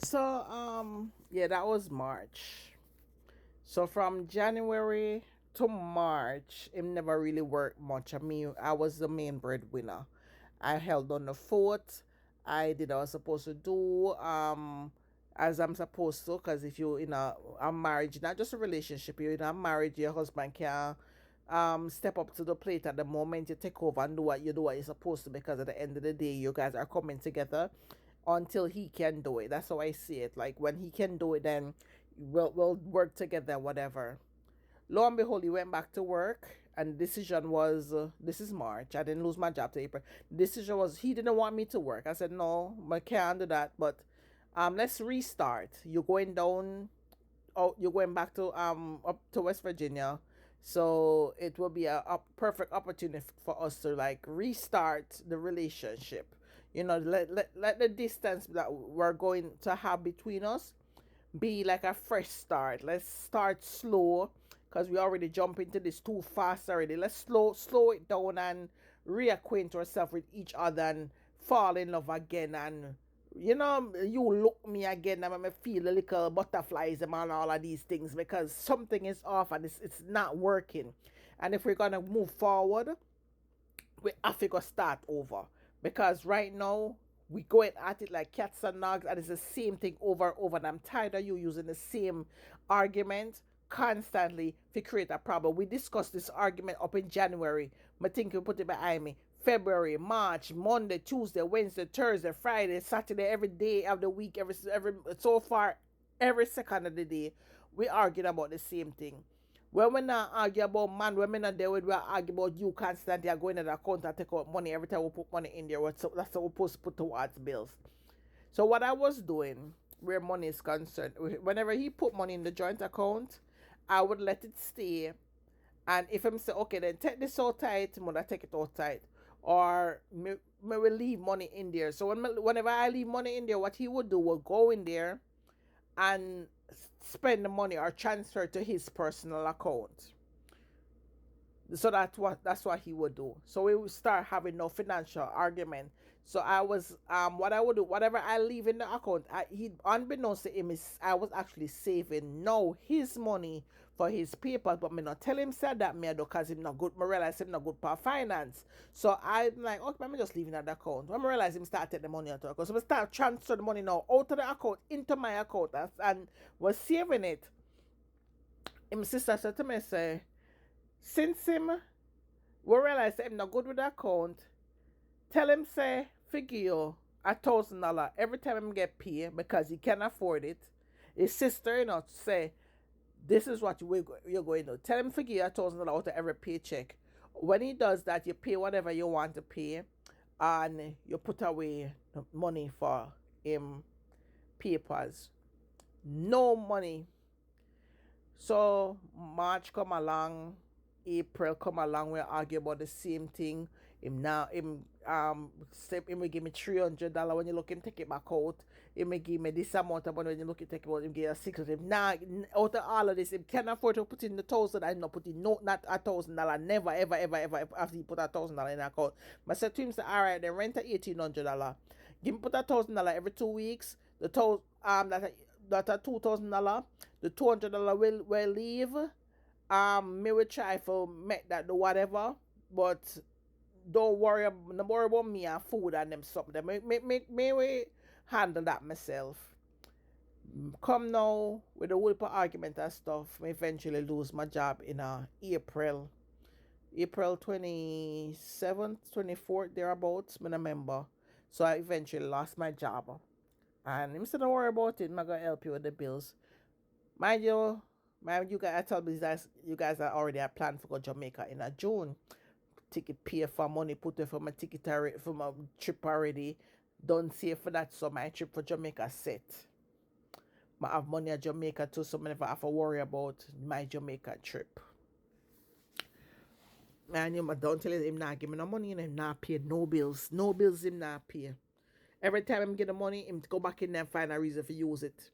So yeah, that was March. So from January to March, it never really worked much. I was the main breadwinner. I held on the fort. I did what I was supposed to do, as I'm supposed to. Because if you in a marriage, not just a relationship, you're in a marriage, your husband can step up to the plate at the moment you take over and do what you're supposed to, because at the end of the day you guys are coming together until he can do it. That's how I see it. Like when he can do it, then we'll work together, whatever. Lo and behold, he went back to work, and the decision was this is March. I didn't lose my job to April. The decision was he didn't want me to work. I said no, I can't do that. But let's restart. You're going down. Oh, you're going back to up to West Virginia, so it will be a perfect opportunity for us to like restart the relationship. Let the distance that we're going to have between us be like a fresh start. Let's start slow, because we already jump into this too fast already. Let's slow it down and reacquaint ourselves with each other and fall in love again. And you look me again and make me feel a little butterflies and all of these things, because something is off and it's not working. And if we're gonna move forward, we have to go start over, because right now we going at it like cats and dogs, and it's the same thing over and over, and I'm tired of you using the same argument constantly to create a problem. We discussed this argument up in January. I think we put it behind me. February, March, Monday, Tuesday, Wednesday, Thursday, Friday, Saturday, every day of the week, every so far, every second of the day, we arguing about the same thing. When we not argue about man, when we not there, we argue about you constantly are going to the account and take out money every time we put money in there. That's what we're supposed to put towards bills. So what I was doing, where money is concerned, whenever he put money in the joint account, I would let it stay. And if I'm say, okay, then take this out tight, mother take it out tight. Or me will leave money in there. So whenever I leave money in there, what he would do would go in there and spend the money or transfer to his personal account. So that's what he would do. So we would start having no financial argument. So I was what I would do, whatever I leave in the account, he, unbeknownst to him, is I was actually saving now his money for his papers, but me not tell him said that me do, because him not good. Me realize him not good for finance. So I'm like, okay, let me just leave in that account. When I realize him start take the money out of the account, so we start transfer the money now out of the account into my account, and was saving it. Him sister said to me, say, since him we realize him not good with the account, tell him say figure you $1,000 every time him get paid, because he can afford it. His sister, say this is what you're going to tell him, figure $1,000 out of every paycheck. When he does that, you pay whatever you want to pay, and you put away the money for him papers. No money. So March come along, April come along, we argue about the same thing. Him will give me $300 when you look him take it back out. Him will give me this amount of money when you look him take it out. Him give a 600. Now out of all of this, him can afford to put in the 1,000. I'm not putting not $1,000. Never ever after he put $1,000 in the account. But I said to him, say, all right, then rent $1,800. Give me put $1,000 every 2 weeks. The thousand that $2,000. The $200 will leave. Me will try for make that do whatever, but don't worry, no worry about me and food and them something. Me we handle that myself. Come now with the whole argument and stuff. Me eventually lose my job in April 27th, 24th, thereabouts. Me remember. So I eventually lost my job. And him said, don't worry about it. I'm gonna help you with the bills. Mind you, you guys, I told you guys, are already had planned for go Jamaica in a June. Ticket pay for money, put it for my ticket for my trip already. Don't save for that, so my trip for Jamaica set. I have money at Jamaica too, so I never have to worry about my Jamaica trip. Man, you don't tell him not give me no money and him not pay no bills. No bills him not pay. Every time him get the money, him go back in there and find a reason for use it.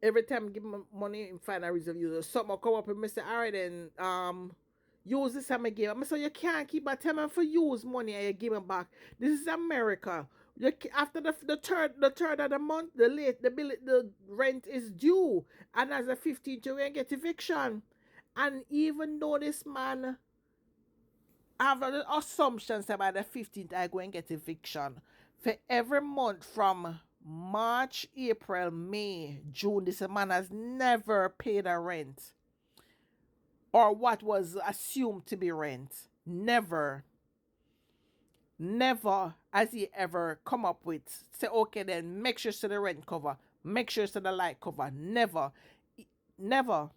Every time I give him money and find a reason to use it. Something will come up and say, all right then, use this time I give him. I say, you can't keep a time for use money and you give him back. This is America. After the third of the month, the rent is due, and as a 15th, you will get eviction. And even though this man have an assumption say by the 15th, I go and get eviction for every month from March, April, May, June. This man has never paid a rent or what was assumed to be rent. Never. Never has he ever come up with say, okay, then make sure to the rent cover, make sure to the light cover. Never, never,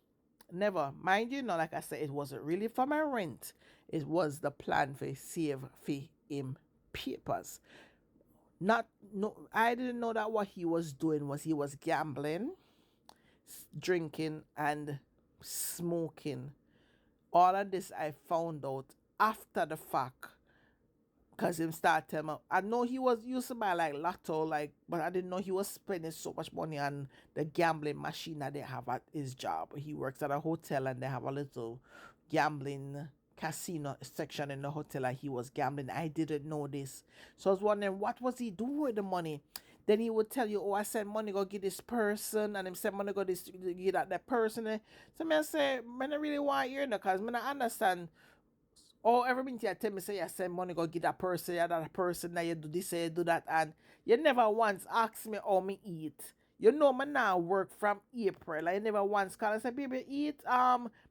never. Mind you, like I said, it wasn't really for my rent. It was the plan for save for him papers. Not no, I didn't know that what he was doing was he was gambling, drinking, and smoking. All of this I found out after the fact. Cause him start tell me, I know he was used to buy like lotto, like, but I didn't know he was spending so much money on the gambling machine that they have at his job. He works at a hotel and they have a little gambling casino section in the hotel and he was gambling. I didn't know this. So I was wondering what was he doing with the money? Then he would tell you, oh, I send money go give this person, and him send money go this give that person. So me I say, I don't really want you know, cause I understand. Oh, everything you tell me say you send money go give that person, you that person, that you do this, you do that, and you never once ask me how me eat. You know me now work from April. I never once call and say, baby, eat.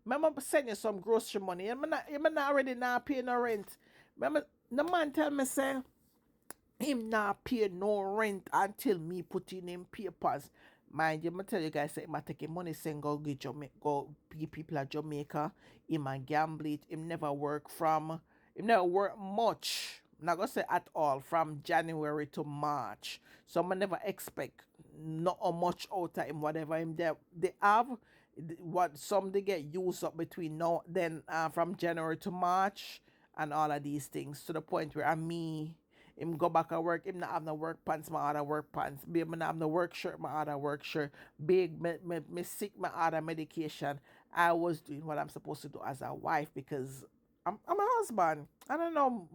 Remember send you some grocery money. You not already not pay no rent. Remember, the man tell me say him not pay no rent until me put in him papers. Mind you, I tell you guys, say, I take him money, send go get Jamaica, go give people at Jamaica. Him and gamble it. Him never work much. Not gonna say at all from January to March. So I never expect not much out of him. Whatever him they have, what some they get used up between now then from January to March and all of these things to the point where me him go back at work, him not have no work pants, my other work pants. Babe, me not have no work shirt, my other work shirt. Big, me sick, my other medication. I was doing what I'm supposed to do as a wife because I'm a husband. I don't know,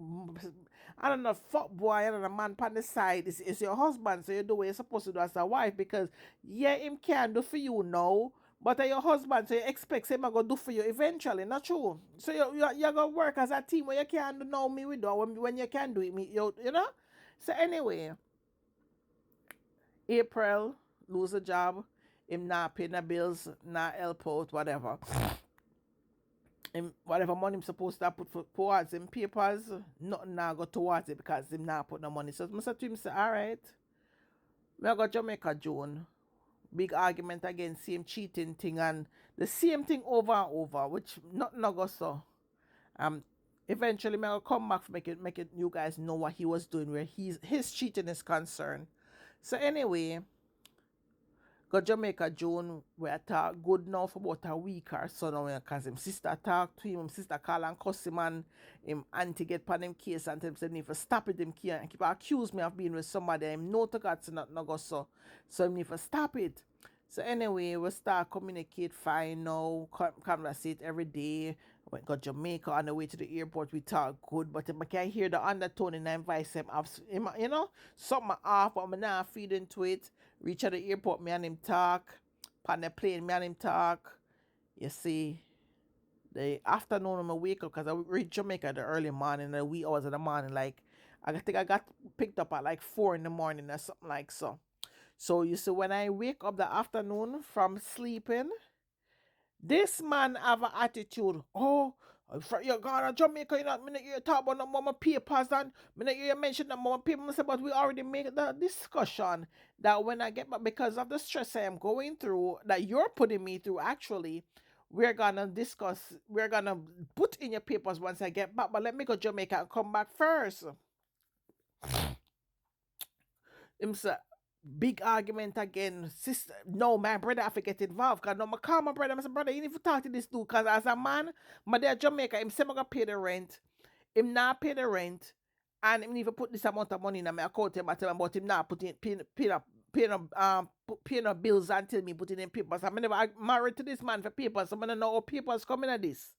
fuck boy, I don't know, man on the side. It's your husband, so you do what you're supposed to do as a wife because, yeah, him can do for you now, but your husband, so you expect him to go do for you eventually, not true. So you're going to work as a team where you can't do now me with when you can do it, you know? So anyway, April, lose a job, him not paying the bills, not help out, whatever. Him, whatever money him supposed to put towards him papers, nothing now go towards it because him not put no money. So I said to him, say, all right, me I go Jamaica June. Big argument again, same cheating thing and the same thing over and over, which nothing no go so. Um Eventually me I go come back to make it you guys know what he was doing where his cheating is concerned. So anyway, go Jamaica June, we talk good now for about a week or so now because him sister talk to him sister call and cuss him and him auntie get pan him case and tell him say need to stop it him and keep accuse me of being with somebody him know to God so not no go so. So him need to stop it. So anyway, we start communicate fine now, conversate every day. We got Jamaica on the way to the airport, we talk good, but I can hear the undertone in the voice him, you know, something off, but I'm not feeding to it. Reach at the airport, me and him talk. On the plane, me and him talk. You see, the afternoon I wake up because I reach Jamaica the early morning, the wee hours of the morning. Like I think I got picked up at like 4 in the morning or something like so. So you see, when I wake up the afternoon from sleeping, this man have an attitude. Oh, you're going to Jamaica, you know, me not hear you talk about no more papers and me not hear you mention no more papers. I say, but we already made the discussion that when I get back, because of the stress I am going through, that you're putting me through, actually, we're gonna put in your papers once I get back, but let me go Jamaica and come back first. Him say, big argument again. Sister, no, my brother have to get involved. Cause no, I call my brother. I say, brother, you need to talk to this dude. Cause as a man, my dad Jamaica, him say I gonna pay the rent. Him not pay the rent, and him need to put this amount of money in my account. Him I tell him about him not putting paying up bills until me putting in papers. I'm never married to this man for papers. So I don't know how papers coming at this.